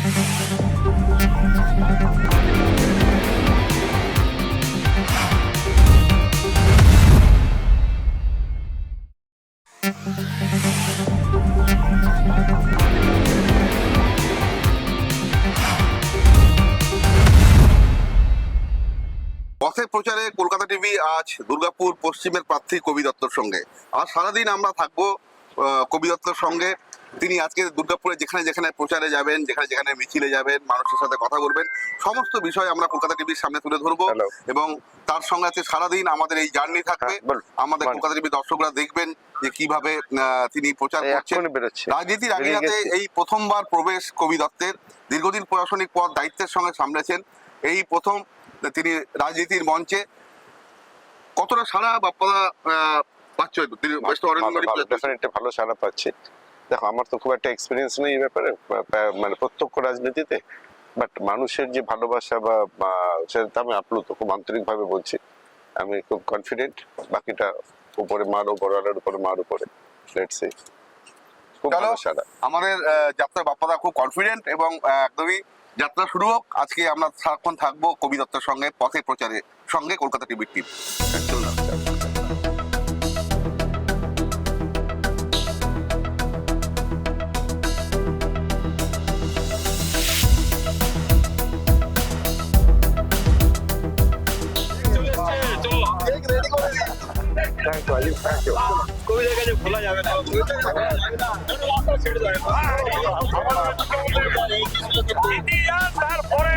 পথে প্রচারে কলকাতা টিভি আজ দুর্গাপুর পশ্চিমের প্রার্থী কবি দত্তর সঙ্গে। আর সারাদিন আমরা থাকবো কবি দত্তর সঙ্গে। তিনি আজকে দুর্গাপুরে যেখানে যেখানে প্রচারে যাবেন, যেখানে যেখানে মিছিলে যাবেন, মানুষের সাথে কথা বলবেন, সমস্ত বিষয় আমরা কলকাতা টিভির সামনে তুলে ধরবো। এবং তার সঙ্গে আছে সারাদিন আমাদের এই জার্নি থাকবে। আমাদের কলকাতা টিভি দর্শকরা দেখবেন যে কিভাবে তিনি প্রচার করছেন। রাজনীতির আঙিনাতে এই প্রথমবার প্রবেশ কবি দত্তের। দীর্ঘদিন প্রশাসনিক পদ দায়িত্বের সঙ্গে সামলেছেন, এই প্রথম তিনি রাজনীতির মঞ্চে। কতটা সাড়া বাপ্পা পাচ্ছ? ভালো সাড়া পাচ্ছি। দেখো, আমার তো খুব একটা এক্সপিরিয়েন্স নেই এই ব্যাপারে, মানে প্রত্যক্ষ রাজনীতিতে, বাট মানুষের যে ভালোবাসা বা সেটা আমি আপ্লুত, খুব আন্তরিক ভাবে বলছি। আমি খুব কনফিডেন্ট, বাকিটা উপরে মার, উপরওয়ালার উপরে মার উপরে। Let's see. খুব ভালো সাড়া আমাদের যাত্রা। বাপ্পাদা খুব কনফিডেন্ট এবং একদমই যাত্রা শুরু হোক। আজকে আমরা সারাক্ষণ থাকবো কবি দত্তের সঙ্গে, পথে প্রচারের সঙ্গে কলকাতা টিভির টিম। কবিদের কাছে ভোলা যাবে না। তারপরে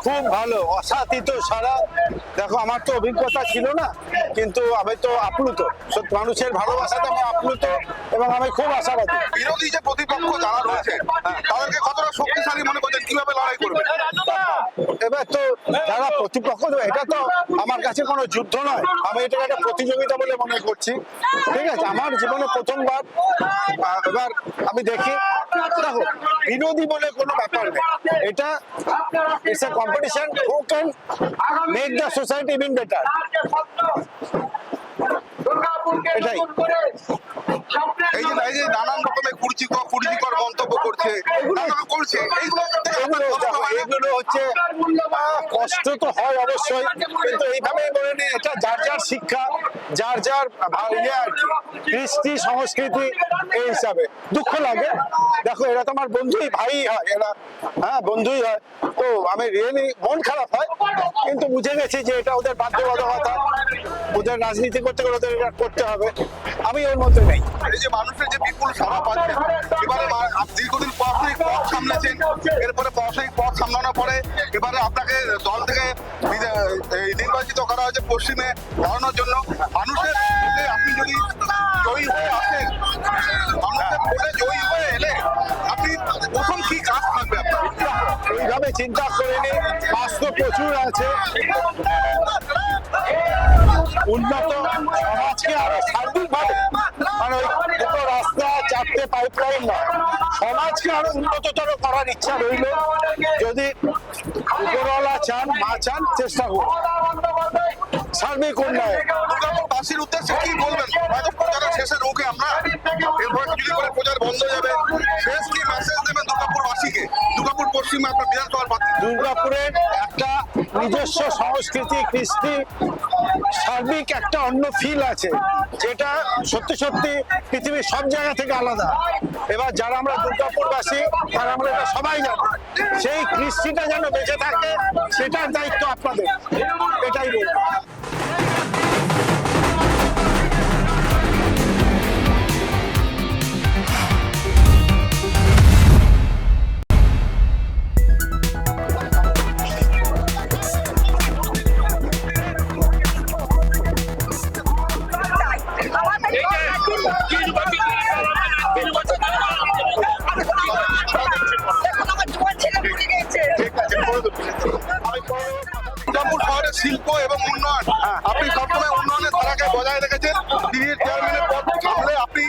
খুব ভালো, অসাতিত সারা। দেখো, আমার তো অভিজ্ঞতা ছিল না, কিন্তু আমি তো আপ্লুত, মানুষের ভালোবাসাতে আমি আপ্লুত এবং আমি খুব আশাবাদী। বিরোধী যে প্রতিপক্ষ যারা রয়েছে তাদেরকে কতটা শক্তিশালী মনে করছেন, কিভাবে লড়াই করবেন? এবার তো যারা প্রতিপক্ষ, এটা তো আমার কাছে কোনো যুদ্ধ নয়, আমি এটা একটা প্রতিযোগিতা বলে মনে করছি। ঠিক আছে, আমার জীবনে প্রথমবার। এবার আমি দেখি, দেখো, বিরোধী বলে কোনো ব্যাপার নেই, এটা it's a competition who can make the society even better. এটাই। এই যে নানান রকমের কুরুচিকর মন্তব্য করছে, এগুলো হচ্ছে কষ্ট তো হয় অবশ্যই, কিন্তু এইভাবে বলে নি, এটা যার যার শিক্ষা, যার যার ইয়ে আর কি, কৃষ্টি সংস্কৃতি, এই হিসাবে দুঃখ লাগে। দেখো, এরা তো আমার বন্ধুই, ভাই হয় এরা, হ্যাঁ বন্ধুই হয়। তো আমি রিয়েলি মন খারাপ হয়, কিন্তু বুঝে গেছি যে এটা ওদের বাধ্যবাধকতা, ওদের রাজনীতি করতে গেলে ওদের করতে হবে, আমি ওর মধ্যে নেই। এই যে মানুষের যে বিপুল সাড়া পাচ্ছে, এবারে দীর্ঘদিন প্রশাসনিক পদ সামলেছেন, এরপরে প্রশাসনিক পদ সামলানোর পরে এবারে আপনাকে দল থেকে নির্বাচিত করা হয়েছে পশ্চিমে দাঁড়ানোর জন্য। মানুষের আপনি যদি জয়ী হয়ে আসেন, মানুষের ভোটে জয়ী হয়ে এলে আপনি প্রথম কি কাজ থাকবে আপনার? এইভাবে চিন্তা করিনি, কাজ তো প্রচুর আছে। উন্নত সমাজকে আরো সার্বিকভাবে, মানে ওই দুটো রাস্তা, চারটে পাইপলাইন নয়, সমাজকে আরো উন্নততর করার ইচ্ছা রইল। যদি উপরওয়ালা চান, মা চান, চেষ্টা করুন সার্বিক উন্নয়ন। দুর্গাপুরবাসীর উদ্দেশ্যে কি বলবেন? হয়তো প্রচারের শেষে রোকে আমরা, এরপরে যদি করে প্রচার বন্ধ হয়ে যাবে, শেষ কি মেসেজ দেবেন দুর্গাপুরবাসীকে? দুর্গাপুর পশ্চিমে আপনার বিধানসভার প্রার্থী। দুর্গাপুরের একটা নিজস্ব সংস্কৃতি, কৃষ্টি, সার্বিক একটা অন্য ফিল আছে, যেটা সত্যি সত্যি পৃথিবীর সব জায়গা থেকে আলাদা। এবার যারা আমরা দুর্গাপুরবাসী, তারা আমরা এটা সবাই জানি, সেই কৃষ্টিটা যেন বেঁচে থাকে, সেটার দায়িত্ব আপনাদের, এটাই বলবো। শিল্প এবং উন্নয়ন, আপনি সবসময় উন্নয়নের ধারাকে বজায় রেখেছেন। তিনি চেয়ারম্যানের পদ সামলে আপনি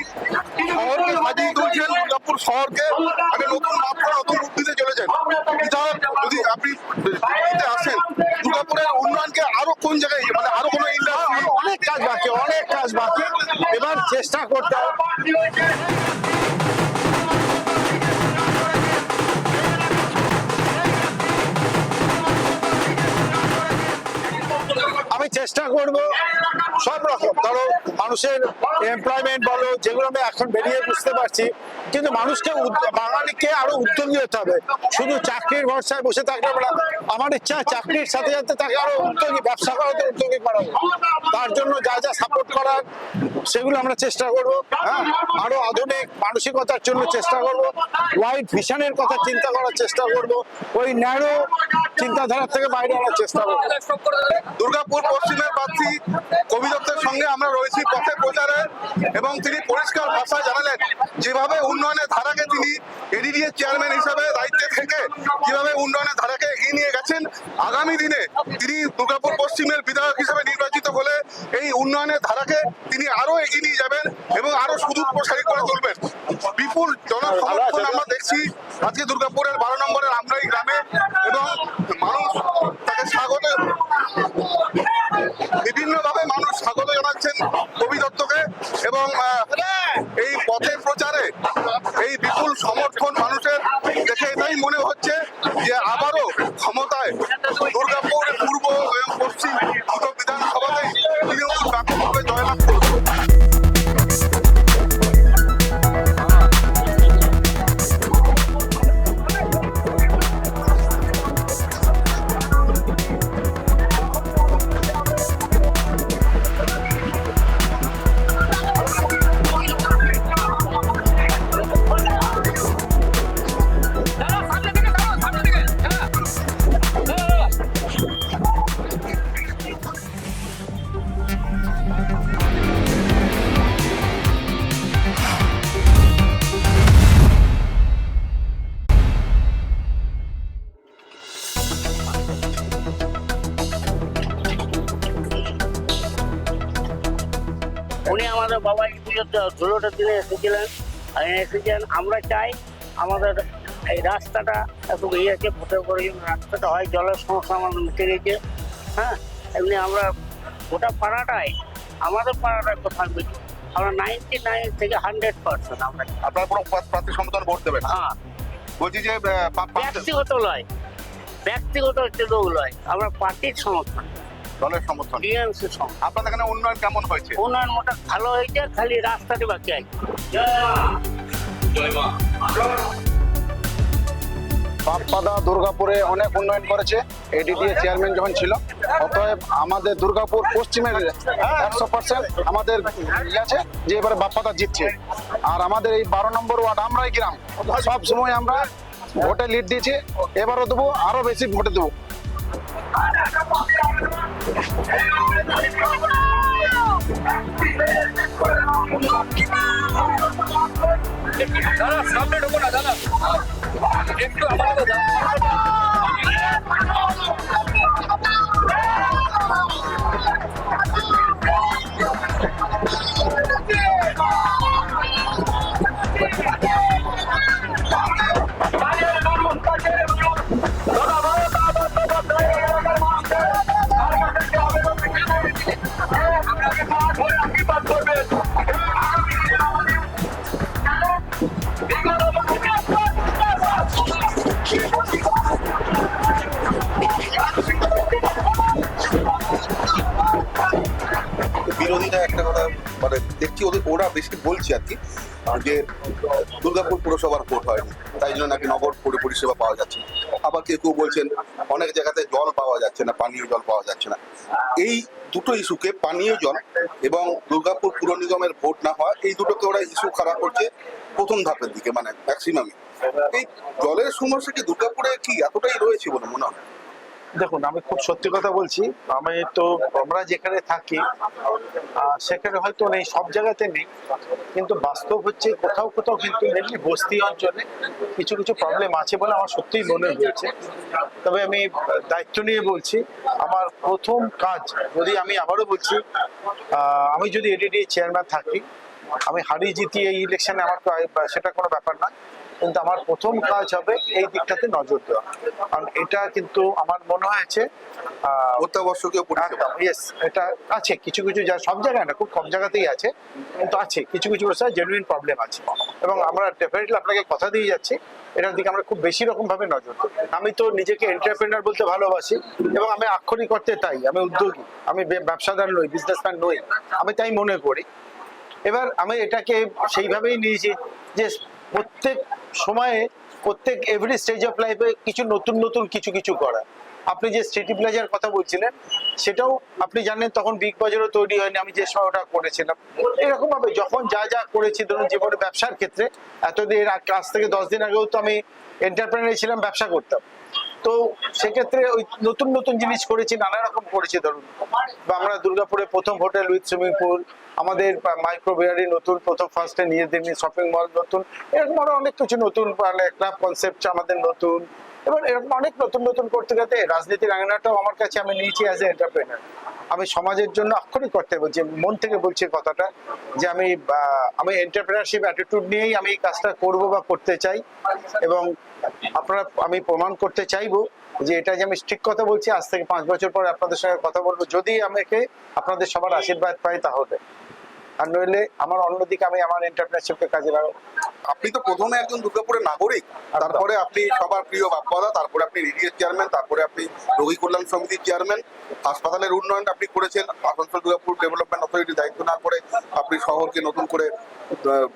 শহরকে সাজিয়ে তুলছেন, দুর্গাপুর শহরকে একটা নতুন মাত্রা, নতুন রূপ দিতে চলেছেন। বিধায়ক যদি আপনি দিতে আসেন, দুর্গাপুরের উন্নয়নকে আরো কোন জায়গায়, মানে আরো কোনো ইন্ডাস্ট্রি, অনেক কাজ বাকি, অনেক কাজ বাকি। এবার চেষ্টা করতে হবে। আমি চেষ্টা করব সব রকম, ধরো মানুষের এমপ্লয়মেন্ট বলো, যেগুলো আমি এখন বেরিয়ে বুঝতে পারছি, কিন্তু মানুষকে বাঙালিকে আরো উদ্যোগী হতে হবে। শুধু চাকরির ভরসায় বসে থাকলে হবে না। আমার ইচ্ছা চাকরির সাথে সাথে তাকে আরো উদ্যোগী, ব্যবসা করাতে উদ্যোগী করাবো। তার জন্য যা যা সাপোর্ট করার সেগুলো আমরা চেষ্টা করব। হ্যাঁ, আরো আধুনিক মানসিকতার জন্য চেষ্টা করব, ওয়াইড ভিশনের কথা চিন্তা করার চেষ্টা করব, ওই ন্যারো চিন্তাধারা থেকে বাইরে আনার চেষ্টা করব। দুর্গাপুর পশ্চিমের প্রার্থী কবি দত্তের সঙ্গে আমরা রয়েছি পথে প্রচারে, এবং তিনি পরিষ্কার ভাষায় জানালেন যেভাবে উন্নয়নের ধারাকে তিনি এডিডিএ চেয়ারম্যান হিসাবে দায়িত্বে থেকে কিভাবে উন্নয়নের ধারাকে এগিয়ে নিয়ে গেছেন, আগামী দিনে তিনি দুর্গাপুর পশ্চিমের বিধায়ক হিসেবে নির্বাচিত হলে এই উন্নয়নের ধারাকে তিনি আরো এগিয়ে নিয়ে যাবেন এবং আরো সুদূর প্রসারী করে তুলবেন। বিপুল জনসমর্থন আমরা দেখছি আজকে দুর্গাপুরের 12 নম্বরের আমরাই গ্রামে, এবং মানুষ তাকে স্বাগত, বিভিন্নভাবে মানুষ স্বাগত জানাচ্ছেন কবি দত্তকে, এবং এই পথের প্রচারে এই বিপুল সমর্থন মানুষের দেখে এটাই মনে হচ্ছে যে আবারও ক্ষমতায় দুর্গাপুর পূর্ব এবং পশ্চিম দুটো বিধানসভাতেই তৃণমূল ব্যাপকভাবে জয়লাভ করবে। উনি আমাদের বাবা ষোলোটা দিনে এসেছিলেন, এসেছেন। আমরা চাই আমাদের এই রাস্তাটা একটু ইয়ে আছে, ভোটের পরে রাস্তাটা হয়, জলের সমস্যা আমাদের মিটে গেছে। হ্যাঁ, এমনি আমরা গোটা পাড়াটাই, আমাদের পাড়াটাই কোথাও মিটে, আমরা 99 থেকে 100% আমরা। আপনার কোনো প্রার্থী সমর্থন ভোট দেবেন? হ্যাঁ, বলছি যে ব্যক্তিগত লয়, ব্যক্তিগত হচ্ছে লোক লয়, আমরা পার্টির সমর্থন, দলের সমর্থন, টিএমসি সমর্থন। আপনাদের এখানে উন্নয়ন কেমন হয়েছে? উন্নয়ন মোটা ভালো হয়েছে, খালি রাস্তাটি বাকি আছে। বাপ্পাদা দুর্গাপুরে অনেক উন্নয়ন করেছে এডিডিএ চেয়ারম্যান যখন ছিল। অতএব আমাদের দুর্গাপুর পশ্চিমের 100% আমাদের ইয়ে আছে যে এবারে বাপ্পাদা জিতছে। আর আমাদের এই 12 নম্বর ওয়ার্ড আমরাই গ্রাম, সব সময় আমরা ভোটে লিড দিয়েছি, এবারও দেবো, আরো বেশি ভোটে দেবো। দাদা সামনে ঢোকো না দাদা, একটু আমাদের বিরোধীরা একটা কথা মানে দেখছি ওরা বেশি বলছে আর কি, যে দুর্গাপুর পুরসভার ভোট হয়নি, তাই জন্য নাকি নগর পরিষেবা পাওয়া যাচ্ছে না। আবার কেউ কেউ বলছেন অনেক জায়গাতে জল পাওয়া যাচ্ছে না, পানীয় জল পাওয়া যাচ্ছে না। এই দুটো ইস্যুকে, পানীয় জল এবং দুর্গাপুর পুর নিগমের ভোট না হওয়া, এই দুটোকে ওরা ইস্যু খারাপ করছে প্রথম ধাপের দিকে, মানে ম্যাক্সিমামই। এই জলের সমস্যা কি দুর্গাপুরে কি এতটাই রয়েছে বলে মনে হয়? দেখুন, আমি খুব সত্যি কথা বলছি, আমরা যেখানে থাকি সেখানে হয়তো নেই, সব জায়গাতে নেই, কিন্তু বাস্তব হচ্ছে কোথাও কোথাও কিন্তু মেনলি বস্তি অঞ্চলে কিছু কিছু প্রবলেম আছে বলে আমার সত্যিই মনে হয়েছে। তবে আমি দায়িত্ব নিয়ে বলছি, আমার প্রথম কাজ, যদি আমি আবারও বলছি, আমি যদি এডিডি চেয়ারম্যান থাকি, আমি হারিয়ে জিতিয়ে এই ইলেকশনে আমার সেটা কোনো ব্যাপার না, কিন্তু আমার প্রথম কাজ হবে এই দিকটাতে নজর দেওয়া। কারণ এটা কিন্তু আমার মনে হয়েছে অত্যাবশ্যকীয় পরিষেবা। ইয়েস, এটা আছে কিছু কিছু সব জায়গায় না, খুব কম জায়গাতেই আছে, কিন্তু আছে কিছু কিছু জেনুইন প্রবলেম আছে, এবং আমরা ডেফিনেটলি আপনাকে কথা দিয়ে যাচ্ছি এটার দিকে আমরা খুব বেশি রকম ভাবে নজর দেব। আমি তো নিজেকে এন্টারপ্রেনার বলতে ভালোবাসি, এবং আমি আক্ষরিক অর্থে তাই, আমি উদ্যোগী, আমি ব্যবসাদার নই, বিজনেসম্যান নই, আমি তাই মনে করি। এবার আমি এটাকে সেইভাবেই নিয়েছি যে প্রত্যেক সময়ে, প্রত্যেক এভরি স্টেজ অফ লাইফে কিছু নতুন নতুন কিছু কিছু করা। আপনি যে সিটি প্লেজার কথা বলছিলেন, সেটাও আপনি জানেন তখন বিগ বাজারও তৈরি হয়নি, আমি যে সময় ওটা করেছিলাম। এরকম ভাবে যখন যা যা করেছি, ধরুন জীবনে ব্যবসার ক্ষেত্রে এতদিন আজ থেকে 10 দিন আগেও তো আমি এন্টারপ্রেনার ছিলাম, ব্যবসা করতাম, তো সেক্ষেত্রে ওই নতুন নতুন জিনিস করেছি, নানা রকম করেছি। ধরুন বা আমরা দুর্গাপুরে প্রথম হোটেল উইথ সুইমিং পুল, আমাদের মাইক্রো বিয়ারি নতুন, প্রথম ফার্স্টে নিজেদের শপিং মল নতুন, এরকম আরো অনেক কিছু নতুন, ক্লাব কনসেপ্ট আমাদের নতুন, এবার এরকম অনেক নতুন নতুন করতে করতে রাজনীতির আঙিনাটাও আমার কাছে আমি নিয়েছি অ্যাজ এ এন্টারপ্রেনার। আমি সমাজের জন্য আক্ষরিক করতে বলছি, মন থেকে বলছি কথাটা, যে আমি এন্টারপ্রেনারশিপ অ্যাটিটিউড নিয়েই আমি এই কাজটা করব বা করতে চাই, এবং আমি প্রমাণ করতে চাইবো যে এটা যে আমি ঠিক কথা বলছি। আজ থেকে 5 বছর পরে আপনাদের সঙ্গে কথা বলবো, যদি আমাকে আপনাদের সবার আশীর্বাদ পাই তাহলে, আর নইলে আমার অন্যদিকে আমি আমার এন্টারপ্রেনারশিপকে কাজে লাগাবো। আপনি তো প্রথমে একজন দুর্গাপুরের নাগরিক, তারপরে আপনি সবার প্রিয় বাপ্পাদা, তারপরে আপনি রিডিএস চেয়ারম্যান, তারপরে আপনি রোগী কল্যাণ সমিতির চেয়ারম্যান, হাসপাতালের উন্নয়ন আপনি করেছেন, আসানসোল দুর্গাপুর ডেভেলপমেন্ট অথরিটির দায়িত্ব না করে আপনি শহরকে নতুন করে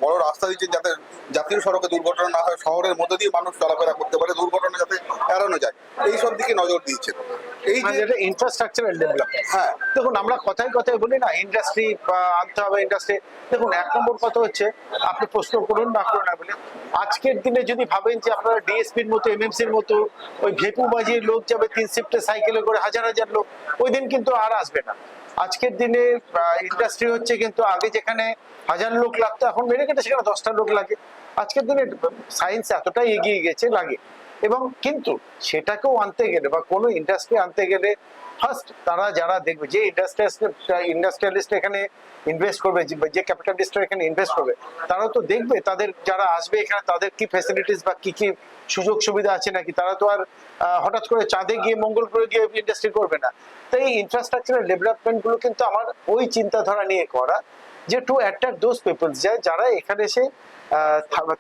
বড় রাস্তা দিচ্ছেন, যাতে জাতীয় সড়কে দুর্ঘটনা না হয়, শহরের মধ্যে দিয়ে মানুষ চলাফেরা করতে পারে, দুর্ঘটনা যাতে এড়ানো যায়, এই সব দিকে নজর দিয়েছেন। এই যে ইনফ্রাস্ট্রাকচারাল ডেভেলপমেন্ট, হ্যাঁ, দেখুন আমরা কথায় কথায় বলি না ইন্ডাস্ট্রি আনতে হবে, ইন্ডাস্ট্রি। দেখুন 1 নম্বর কথা হচ্ছে, আপনি প্রশ্ন করুন না করুন না বলে, আজকের দিনে যদি ভাবেন যে আপনারা ডিএসপির মতো, এমএমসির মতো ওই ভেপু বাজিয়ে লোক যাবে 3 শিফটে সাইকেলে করে, হাজার হাজার লোক, ওই দিন কিন্তু আর আসবে না। আজকের দিনে ইন্ডাস্ট্রি হচ্ছে, কিন্তু আগে যেখানে 1000 লোক লাগতো, এখন মেরে কেটে সেখানে 10টা লোক লাগে। আজকের দিনে সায়েন্স এতটাই এগিয়ে গেছে, লাগে। এবং কিন্তু সেটাকেও আনতে গেলে বা কোনো ইন্ডাস্ট্রি আনতে গেলে ফার্স্ট তারা যারা দেখবে, যে ইন্ডাস্ট্রিয়ালিস্ট এখানে ইনভেস্ট করবে, যে ক্যাপিটালিস্ট এখানে ইনভেস্ট করবে, তারাও তো দেখবে তাদের যারা আসবে এখানে তাদের কি ফ্যাসিলিটিস বা কি কি সুযোগ সুবিধা আছে নাকি। তারা তো আর হঠাৎ করে চাঁদে গিয়ে, মঙ্গল গ্রহে গিয়ে ইন্ডাস্ট্রি করবে না। তো এই ইনফ্রাস্ট্রাকচারাল ডেভেলপমেন্ট গুলো কিন্তু আমার ওই চিন্তাধারা নিয়ে করা, যে টু অ্যাট্রাক্ট দোজ পিপলস, যারা এখানে এসে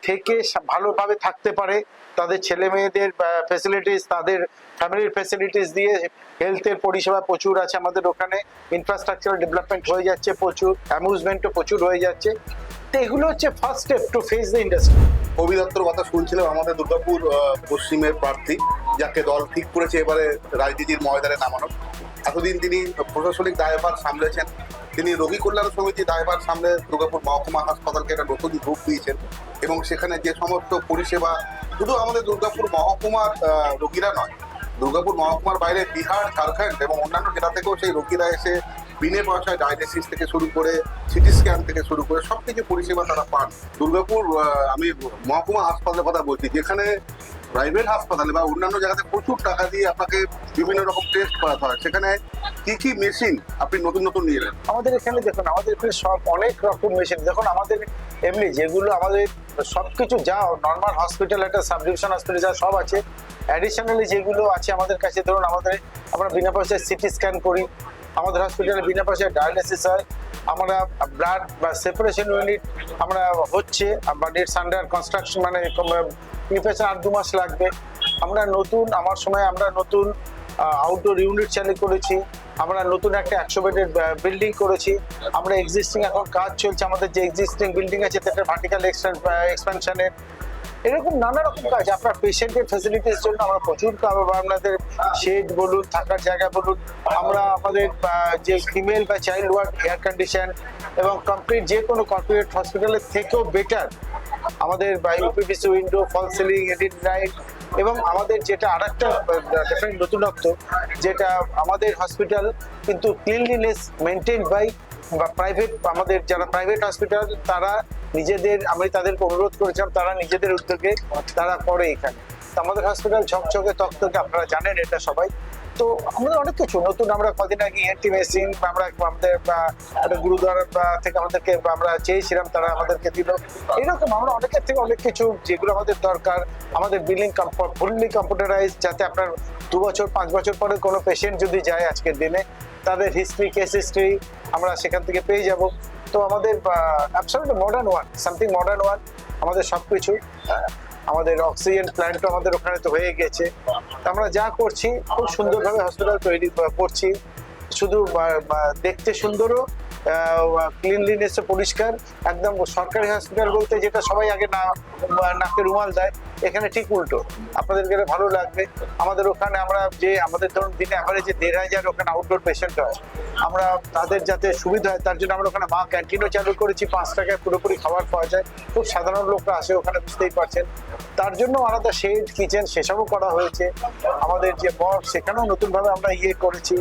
থেকে ভালোভাবে থাকতে পারে, তাদের ছেলে মেয়েদের ফ্যাসিলিটিস, তাদের ফ্যামিলির ফ্যাসিলিটিস দিয়ে, হেলথের পরিষেবা প্রচুর আছে আমাদের ওখানে, ইনফ্রাস্ট্রাকচারাল ডেভেলপমেন্ট হয়ে যাচ্ছে প্রচুর, অ্যামিউজমেন্টও প্রচুর হয়ে যাচ্ছে। তো এগুলো হচ্ছে first step to face the industry. কবি দত্তর কথা শুনছিলাম, আমাদের দুর্গাপুর পশ্চিমের প্রার্থী, যাকে দল ঠিক করেছে এবারে রাজনীতির ময়দানে নামানোর। এতদিন তিনি প্রশাসনিক দায়ভার সামলেছেন, তিনি রোগী কল্যাণ সমিতির দায়ভার সামলে দুর্গাপুর মহকুমা হাসপাতালকে একটা নতুন রূপ দিয়েছেন, এবং সেখানে যে সমস্ত পরিষেবা শুধু আমাদের দুর্গাপুর মহকুমার রোগীরা নয়, দুর্গাপুর মহকুমার বাইরে বিহার, ঝাড়খণ্ড এবং অন্যান্য জেলা থেকেও সেই রোগীরা এসে বিনে পয়সায় ডায়ালিসিস থেকে শুরু করে সিটি স্ক্যান থেকে শুরু করে সবকিছু পরিষেবা তারা পান। দুর্গাপুর আমি মহকুমা হাসপাতালের কথা বলছি, যেখানে প্রাইভেট হাসপাতালে বা অন্যান্য জায়গাতে প্রচুর টাকা দিয়ে আপনাকে বিভিন্ন রকম টেস্ট করাতে হয়, সেখানে কি কি মেশিন আপনি নতুন নতুন নিয়ে এলেন? আমাদের এখানে দেখুন, আমাদের এখানে সব অনেক রকম মেশিন, দেখুন আমাদের এমনি যেগুলো আমাদের সবকিছু যা নর্মাল হসপিটাল, একটা সাব ডিভিশন হসপিটাল যা সব আছে, অ্যাডিশনালি যেগুলো আছে আমাদের কাছে, ধরুন আমরা বিনা পয়সায় সিটি স্ক্যান করি, আমাদের হসপিটালে বিনা পয়সায় ডায়ালিসিস হয়, আমরা ব্লাড বা সেপারেশন ইউনিট আমরা হচ্ছে, বাট ইটস আন্ডার কনস্ট্রাকশন, মানে প্রিপারেশন 8-2 মাস লাগবে। আমার সময় আমরা নতুন আউটডোর ইউনিট চালু করেছি, আমরা নতুন একটা 100 বেডের বিল্ডিং করেছি, আমরা এক্সিস্টিং এখন কাজ চলছে, আমাদের যে এক্সিস্টিং বিল্ডিং আছে তাতে ভার্টিক্যাল এক্সপ্যানশনের, এরকম নানা রকম কাজ। আপনার পেশেন্টের ফ্যাসিলিটিস জন্য আমরা প্রচুর আপনাদের শেড বলুন, থাকার জায়গা বলুন, আমরা আমাদের যে ফিমেল বা চাইল্ড ওয়ার্ড, এয়ার কন্ডিশন এবং কমপ্লিট যে কোনো কর্পোরেট হসপিটালের থেকেও বেটার আমাদের ইউপিভিসি উইন্ডো, ফল সিলিং, এডিট লাইট, এবং আমাদের যেটা আরেকটা ডেফিনেট নতুনত্ব, যেটা আমাদের হসপিটাল কিন্তু ক্লিনলিনেস মেনটেন বাই বা প্রাইভেট, আমাদের যারা প্রাইভেট হসপিটাল তারা নিজেদের, আমি তাদেরকে অনুরোধ করেছিলাম তারা নিজেদের উদ্যোগে তারা করে এখানে। তো আমাদের হসপিটাল ঝকঝকে তকতকে, আপনারা জানেন এটা সবাই। তো আমাদের অনেক কিছু নতুন, আমরা কদিন আগে ENT মেশিন আমরা আমাদের একটা গুরুদ্বারা থেকে আমাদেরকে আমরা চেয়েছিলাম, তারা আমাদেরকে দিল। এরকম আমরা অনেকের থেকে অনেক কিছু যেগুলো আমাদের দরকার, আমাদের বিলিং ফুললি কম্পিউটারাইজ, যাতে আপনার 2 বছর 5 বছর পরে কোনো পেশেন্ট যদি যায় আজকের দিনে তাদের হিস্ট্রি, কেস হিস্ট্রি আমরা সেখান থেকে পেয়ে যাব। তো আমাদের absolutely modern one, something modern one আমাদের সব কিছু। আমাদের অক্সিজেন প্ল্যান্টও আমাদের ওখানে তো হয়ে গেছে। আমরা যা করছি খুব সুন্দরভাবে হসপিটাল তৈরি করছি, শুধু দেখতে সুন্দরও, ক্লিনলিনেস পরিষ্কার একদম। সরকারি হসপিটাল বলতে যেটা সবাই আগে নাকে রুমাল দেয়, এখানে ঠিক উল্টো। আপনাদের গেলে ভালো লাগবে। আমাদের ওখানে আমরা যে আমাদের ধরুন দিনে অ্যাভারেজে 1500 ওখানে আউটডোর পেশেন্ট হয়, আমরা তাদের যাতে সুবিধা হয় তার জন্য আমরা ওখানে মা ক্যান্টিনও চালু করেছি, 5 টাকায় পুরোপুরি খাবার পাওয়া যায়। খুব সাধারণ লোকরা আসে ওখানে, বুঝতেই পারছেন। তার জন্য আলাদা শেড, কিচেন সেসবও করা হয়েছে। আমাদের যে বক্স সেখানেও নতুনভাবে আমরা করেছি,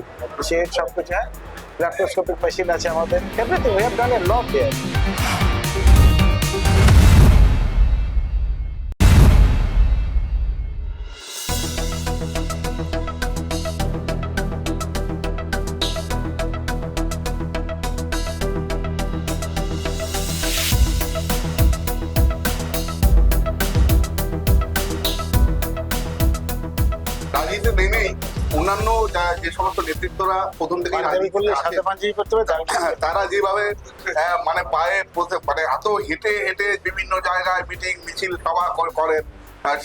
শেড সবকিছু। হ্যাঁ, ল্যাপ্রোস্কোপিক মেশিন আছে আমাদের, এভরিথিং উই হ্যাভ ডান এ লট দেয়ার। রাজনীতিতে নেমেই অন্যান্য যে সমস্ত নেতৃত্বরা প্রথম থেকেই পাঞ্জাবি করলে রাজনীতিতে সাথে আছে, পাঞ্জাবি করতে হবে, তারা যেভাবে মানে পায়ে মানে এত হেঁটে হেঁটে বিভিন্ন জায়গায় মিটিং মিছিল সভা করেন,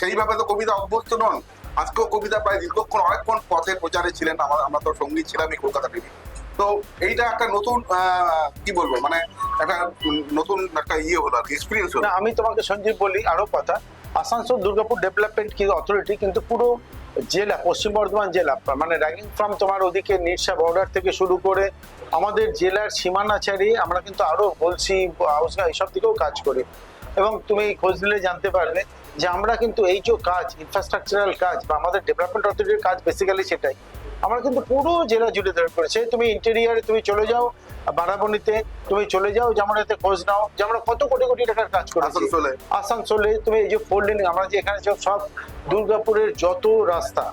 সেইভাবে তো কবিতা অভ্যস্ত নন। আজকেও কবিতা প্রায় দীর্ঘক্ষণ অনেকক্ষণ পথে প্রচারে ছিলেন, আমরা তো সঙ্গী ছিলাম এই কলকাতা টিভি। তো এইটা একটা নতুন কি বলবো, মানে একটা নতুন একটা হলো আর কি, এক্সপিরিয়েন্স হলো। না, আমি তোমাকে সঞ্জীব বলি আরো কথা। আসানসোল দুর্গাপুর ডেভেলপমেন্ট কি অথরিটি কিন্তু পুরো জেলা, পশ্চিম বর্ধমান জেলা, মানে র্যাগিং ফ্রম তোমার ওদিকে নিরসা বর্ডার থেকে শুরু করে আমাদের জেলার সীমানা ছাড়িয়ে আমরা কিন্তু আরো বলছি হাউসগাঁ এইসব দিকেও কাজ করি। এবং তুমি খোঁজ নিলে জানতে পারবে যে আমরা কিন্তু এই যে কাজ, ইনফ্রাস্ট্রাকচারাল কাজ বা আমাদের ডেভেলপমেন্ট অথরিটির কাজ বেসিক্যালি সেটাই। আমরা কিন্তু পুরো জেলা জুড়ে ধরে করেছি। তুমি ইন্টেরিয়ারে তুমি চলে যাও, বারাবণীতে তুমি চলে যাও, যেমন এতে খোঁজ নাও যে আমরা কত কোটি কোটি টাকার কাজ করেছি। আসানসোলে তুমি এই যে 4 লেন, আমরা যে এখানে সব দুর্গাপুরের যত রাস্তা,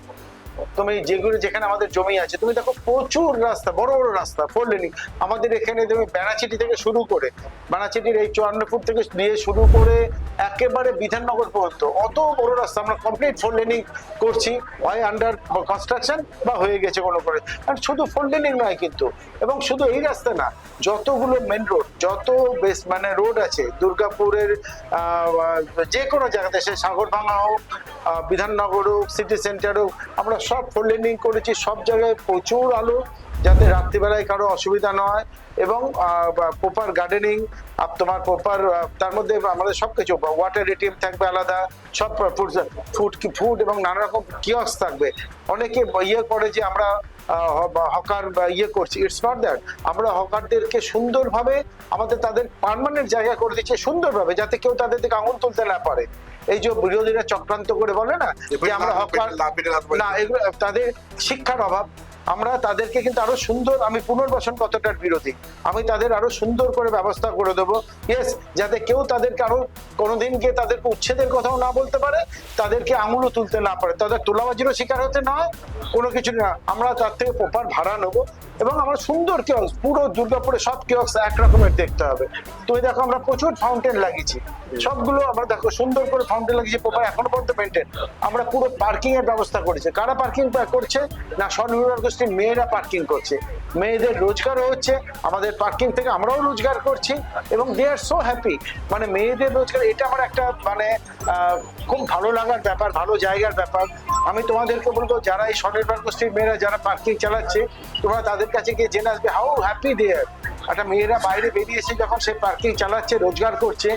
তুমি যেগুলো যেখানে আমাদের জমি আছে তুমি দেখো প্রচুর রাস্তা, বড় বড় রাস্তা 4 লেনিং। আমাদের এখানে তুমি বেনাচিটি থেকে শুরু করে, বেনাচিটির এই 54 ফুট থেকে দিয়ে শুরু করে একেবারে বিধাননগর পর্যন্ত অত বড় রাস্তা আমরা কমপ্লিট 4 লেনিং করছি, হয় আন্ডার কনস্ট্রাকশন বা হয়ে গেছে কোনো করে। আর শুধু 4 লেনিং নয় কিন্তু, এবং শুধু এই রাস্তা না, যতগুলো মেন রোড, যত বেশ মানে রোড আছে দুর্গাপুরের যে কোনো জায়গাতে, সে সাগরভাঙা হোক, বিধাননগর হোক, সিটি সেন্টার হোক, আমরা সব 4 লেনিং করেছি। সব জায়গায় প্রচুর আলো, যাতে রাত্রিবেলায় কারো অসুবিধা না হয়, এবং প্রপার গার্ডেনিং, তোমার প্রপার তার মধ্যে আমাদের সবকিছু, ওয়াটার এটিএম থাকবে আলাদা, সব ফুড এবং নানা রকম কিয়স্ক থাকবে। অনেকে করে যে আমরা হকার করছি, ইটস নট দ্যাট। আমরা হকারদেরকে সুন্দরভাবে আমাদের তাদের পার্মানেন্ট জায়গা করে দিচ্ছি সুন্দরভাবে, যাতে কেউ তাদের দিকে আঙুল তুলতে না পারে। এই যে বিরোধীরা চক্রান্ত করে বলে না যে আমরা হকার, না, এগুলো তাদের শিক্ষার অভাব। আমরা তাদেরকে কিন্তু আরো সুন্দর, আমি পুনর্বাসন কতটার বিরোধী, আমি তাদের আরো সুন্দর করে ব্যবস্থা করে দেবো। ইয়েস, যাতে কেউ তাদেরকে আরো কোনোদিন গিয়ে তাদেরকে উচ্ছেদের কথাও না বলতে পারে, তাদেরকে আঙুলও তুলতে না পারে, তাদের তোলাবাজিরও শিকার হতে না হয়, কোনো কিছু না। আমরা তার থেকে প্রপার ভাড়া নেবো, এবং আমরা সুন্দর কিয়স্ক, পুরো দুর্গাপুরে সব কিয়স্ক এক রকমের দেখতে হবে। তুমি দেখো আমরা প্রচুর ফাউন্টেন লাগিয়েছি, সবগুলো আমরা দেখো সুন্দর করে ফাউন্টেন লাগিয়েছি, প্রপার এখনো পর্যন্ত মেনটেন। আমরা পুরো পার্কিং এর ব্যবস্থা করেছি। কারা পার্কিং করছে না? স্বনির্ভর গোষ্ঠীর মেয়েরা পার্কিং করছে, মেয়েদের রোজগারও হচ্ছে, আমাদের পার্কিং থেকে আমরাও রোজগার করছি, এবং দে আর সো হ্যাপি। মানে মেয়েদের রোজগার, এটা আমার একটা মানে খুব ভালো লাগার ব্যাপার, ভালো জায়গার ব্যাপার। আমি তোমাদেরকে বলবো, যারা এই স্বনির্ভর গোষ্ঠীর মেয়েরা যারা পার্কিং চালাচ্ছে, তোমরা তাদের কাছে গিয়ে জেনে আসবে হাউ হ্যাপি দে আর। একটা মেয়েরা বাইরে বেরিয়েছে যখন সে পার্কিং চালাচ্ছে, রোজগার করছে,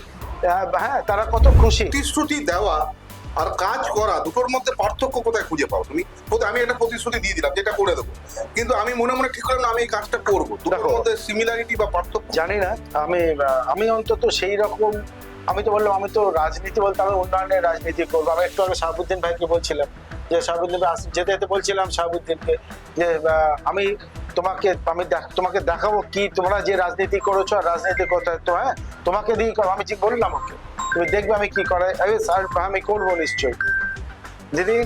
হ্যাঁ, তারা কত খুশি। প্রতিশ্রুতি দেওয়া আর কাজ করা দুটোর মধ্যে পার্থক্য কোথায় খুঁজে পাও তুমি? আমি একটা প্রতিশ্রুতি দিয়ে দিলাম যেটা করে দেবো, কিন্তু আমি মনে মনে ঠিক করলাম না আমি এই কাজটা করবো, দুটোর মধ্যে সিমিলারিটি বা পার্থক্য জানি না। আমি অন্তত সেই রকম আমি তো বললাম আমি তো রাজনীতি বলতে আমি উন্নয়নের রাজনীতি করবো। আমি একটু আগে শাহাবুদ্দিন ভাইকে বলছিলাম যে শাহাবুদ্দিন ভাই যেতে যেতে বলছিলাম শাহাবুদ্দিনকে যে তোমাকে দেখাবো কি তোমরা যে রাজনীতি করেছো আর রাজনীতি করতে তো হ্যাঁ তোমাকে দিয়ে করো। আমি ঠিক বললাম ওকে, তুমি দেখবে আমি কি করে। স্যার আমি করবো নিশ্চয়ই। দিদি